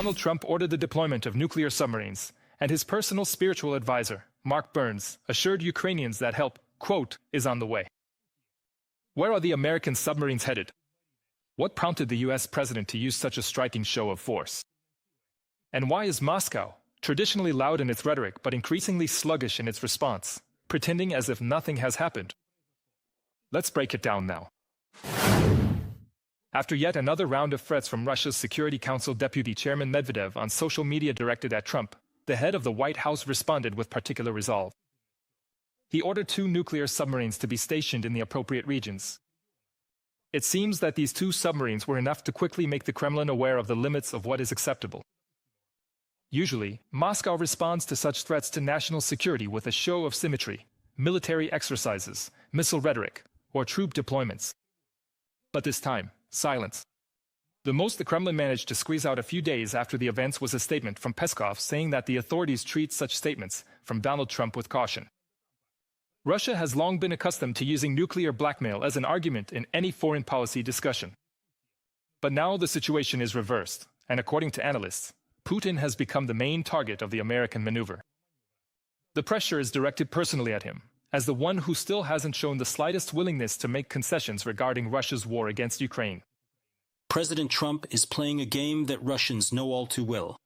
Donald Trump ordered the deployment of nuclear submarines, and his personal spiritual advisor, Mark Burns, assured Ukrainians that help, quote, is on the way. Where are the American submarines headed? What prompted the U.S. president to use such a striking show of force? And why is Moscow, traditionally loud in its rhetoric but increasingly sluggish in its response, pretending as if nothing has happened? Let's break it down now. After yet another round of threats from Russia's Security Council Deputy Chairman Medvedev on social media directed at Trump, the head of the White House responded with particular resolve. He ordered 2 nuclear submarines to be stationed in the appropriate regions. It seems that these 2 submarines were enough to quickly make the Kremlin aware of the limits of what is acceptable. Usually, Moscow responds to such threats to national security with a show of symmetry, military exercises, missile rhetoric, or troop deployments. But this time, silence. The most the Kremlin managed to squeeze out a few days after the events was a statement from Peskov saying that the authorities treat such statements from Donald Trump with caution. Russia has long been accustomed to using nuclear blackmail as an argument in any foreign policy discussion. But now the situation is reversed, and according to analysts, Putin has become the main target of the American maneuver. The pressure is directed personally at him, as the one who still hasn't shown the slightest willingness to make concessions regarding Russia's war against Ukraine. President Trump is playing a game that Russians know all too well.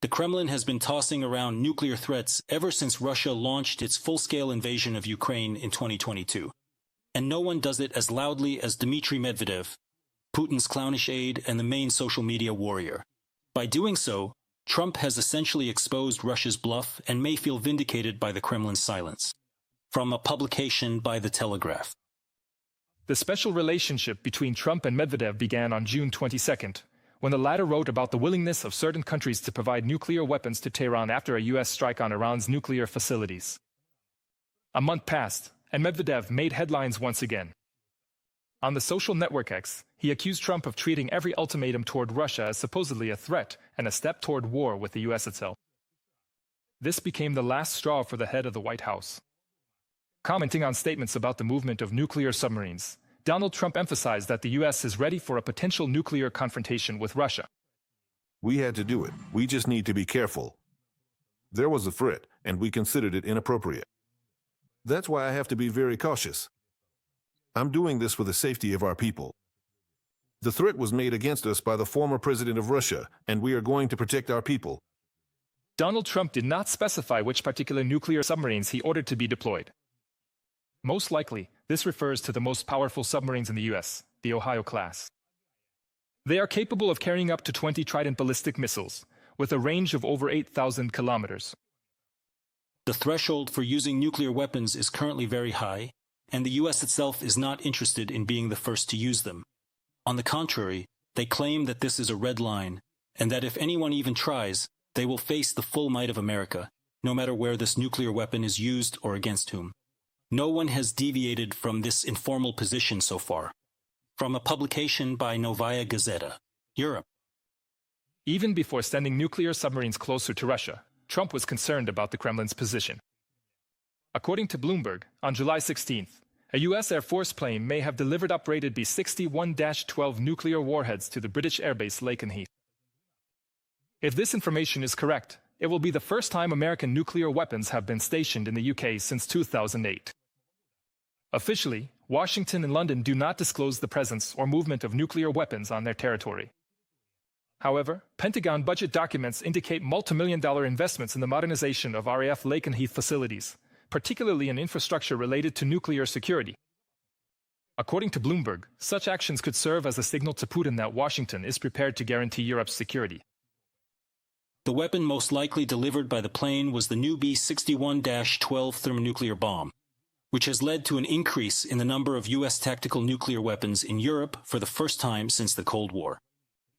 The Kremlin has been tossing around nuclear threats ever since Russia launched its full-scale invasion of Ukraine in 2022. And no one does it as loudly as Dmitry Medvedev, Putin's clownish aide and the main social media warrior. By doing so, Trump has essentially exposed Russia's bluff and may feel vindicated by the Kremlin's silence. From a publication by the Telegraph. The special relationship between Trump and Medvedev began on June 22nd, when the latter wrote about the willingness of certain countries to provide nuclear weapons to Tehran after a U.S. strike on Iran's nuclear facilities. A month passed, and Medvedev made headlines once again. On the social network X, he accused Trump of treating every ultimatum toward Russia as supposedly a threat and a step toward war with the U.S. itself. This became the last straw for the head of the White House. Commenting on statements about the movement of nuclear submarines, Donald Trump emphasized that the U.S. is ready for a potential nuclear confrontation with Russia. We had to do it. We just need to be careful. There was a threat, and we considered it inappropriate. That's why I have to be very cautious. I'm doing this for the safety of our people. The threat was made against us by the former president of Russia, and we are going to protect our people. Donald Trump did not specify which particular nuclear submarines he ordered to be deployed. Most likely, this refers to the most powerful submarines in the U.S., the Ohio class. They are capable of carrying up to 20 Trident ballistic missiles, with a range of over 8,000 kilometers. The threshold for using nuclear weapons is currently very high, and the U.S. itself is not interested in being the first to use them. On the contrary, they claim that this is a red line, and that if anyone even tries, they will face the full might of America, no matter where this nuclear weapon is used or against whom. No one has deviated from this informal position so far. From a publication by Novaya Gazeta, Europe. Even before sending nuclear submarines closer to Russia, Trump was concerned about the Kremlin's position. According to Bloomberg, on July 16th, a U.S. Air Force plane may have delivered uprated B-61-12 nuclear warheads to the British airbase Lakenheath. If this information is correct, it will be the first time American nuclear weapons have been stationed in the UK since 2008. Officially, Washington and London do not disclose the presence or movement of nuclear weapons on their territory. However, Pentagon budget documents indicate multi-million-dollar investments in the modernization of RAF Lakenheath facilities, particularly in infrastructure related to nuclear security. According to Bloomberg, such actions could serve as a signal to Putin that Washington is prepared to guarantee Europe's security. The weapon most likely delivered by the plane was the new B-61-12 thermonuclear bomb, which has led to an increase in the number of U.S. tactical nuclear weapons in Europe for the first time since the Cold War.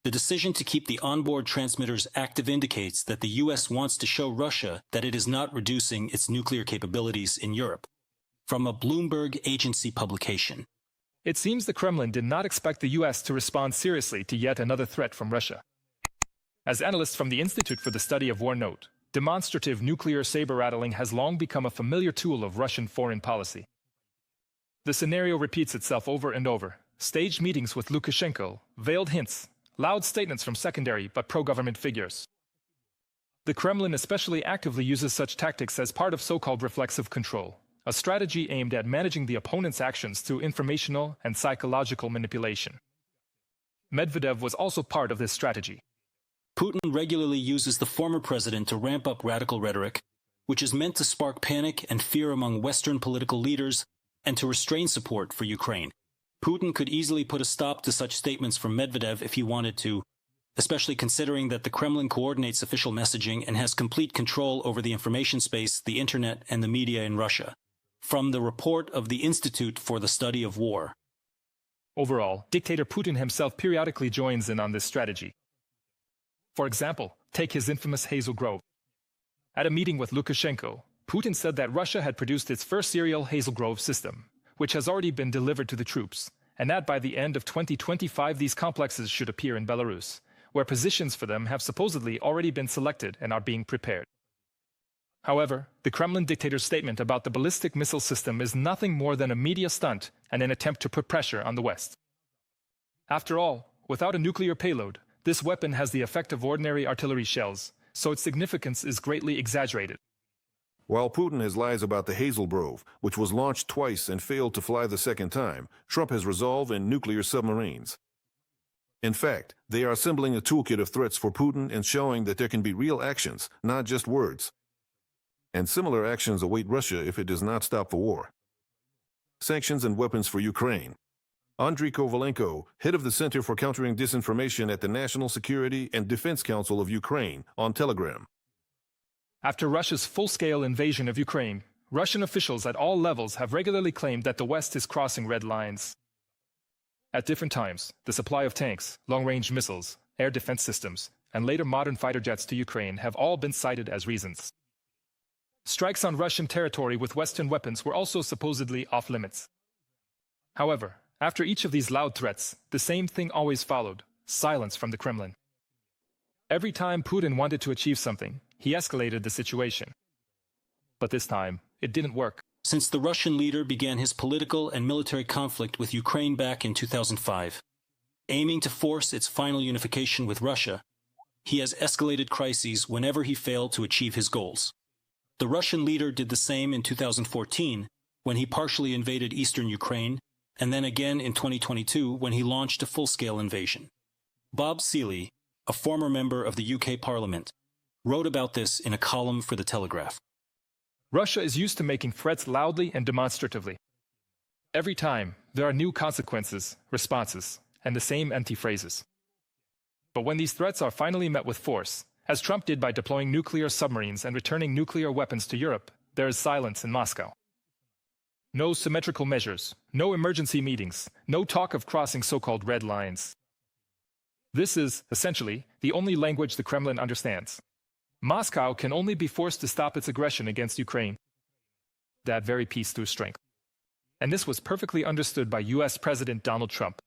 The decision to keep the onboard transmitters active indicates that the U.S. wants to show Russia that it is not reducing its nuclear capabilities in Europe. From a Bloomberg agency publication. It seems the Kremlin did not expect the U.S. to respond seriously to yet another threat from Russia. As analysts from the Institute for the Study of War note, demonstrative nuclear saber-rattling has long become a familiar tool of Russian foreign policy. The scenario repeats itself over and over: staged meetings with Lukashenko, veiled hints, loud statements from secondary but pro-government figures. The Kremlin especially actively uses such tactics as part of so-called reflexive control, a strategy aimed at managing the opponent's actions through informational and psychological manipulation. Medvedev was also part of this strategy. Putin regularly uses the former president to ramp up radical rhetoric, which is meant to spark panic and fear among Western political leaders and to restrain support for Ukraine. Putin could easily put a stop to such statements from Medvedev if he wanted to, especially considering that the Kremlin coordinates official messaging and has complete control over the information space, the internet, and the media in Russia. From the report of the Institute for the Study of War. Overall, dictator Putin himself periodically joins in on this strategy. For example, take his infamous Hazel Grove. At a meeting with Lukashenko, Putin said that Russia had produced its first serial Hazel Grove system, which has already been delivered to the troops, and that by the end of 2025 these complexes should appear in Belarus, where positions for them have supposedly already been selected and are being prepared. However, the Kremlin dictator's statement about the ballistic missile system is nothing more than a media stunt and an attempt to put pressure on the West. After all, without a nuclear payload, this weapon has the effect of ordinary artillery shells, so its significance is greatly exaggerated. While Putin has lies about the Hazel Grove, which was launched twice and failed to fly the second time, Trump has resolve in nuclear submarines. In fact, they are assembling a toolkit of threats for Putin and showing that there can be real actions, not just words. And similar actions await Russia if it does not stop the war. Sanctions and weapons for Ukraine. Andriy Kovalenko, head of the Center for Countering Disinformation at the National Security and Defense Council of Ukraine, on Telegraph. After Russia's full-scale invasion of Ukraine, Russian officials at all levels have regularly claimed that the West is crossing red lines. At different times, the supply of tanks, long-range missiles, air defense systems, and later modern fighter jets to Ukraine have all been cited as reasons. Strikes on Russian territory with Western weapons were also supposedly off-limits. However, after each of these loud threats, the same thing always followed: silence from the Kremlin. Every time Putin wanted to achieve something, he escalated the situation. But this time, it didn't work. Since the Russian leader began his political and military conflict with Ukraine back in 2005, aiming to force its final unification with Russia, he has escalated crises whenever he failed to achieve his goals. The Russian leader did the same in 2014, when he partially invaded eastern Ukraine, and then again in 2022 when he launched a full-scale invasion. Bob Seeley, a former member of the UK Parliament, wrote about this in a column for the Telegraph. Russia is used to making threats loudly and demonstratively. Every time, there are new consequences, responses, and the same empty phrases. But when these threats are finally met with force, as Trump did by deploying nuclear submarines and returning nuclear weapons to Europe, there is silence in Moscow. No symmetrical measures, no emergency meetings, no talk of crossing so-called red lines. This is, essentially, the only language the Kremlin understands. Moscow can only be forced to stop its aggression against Ukraine. That very peace through strength. And this was perfectly understood by US President Donald Trump.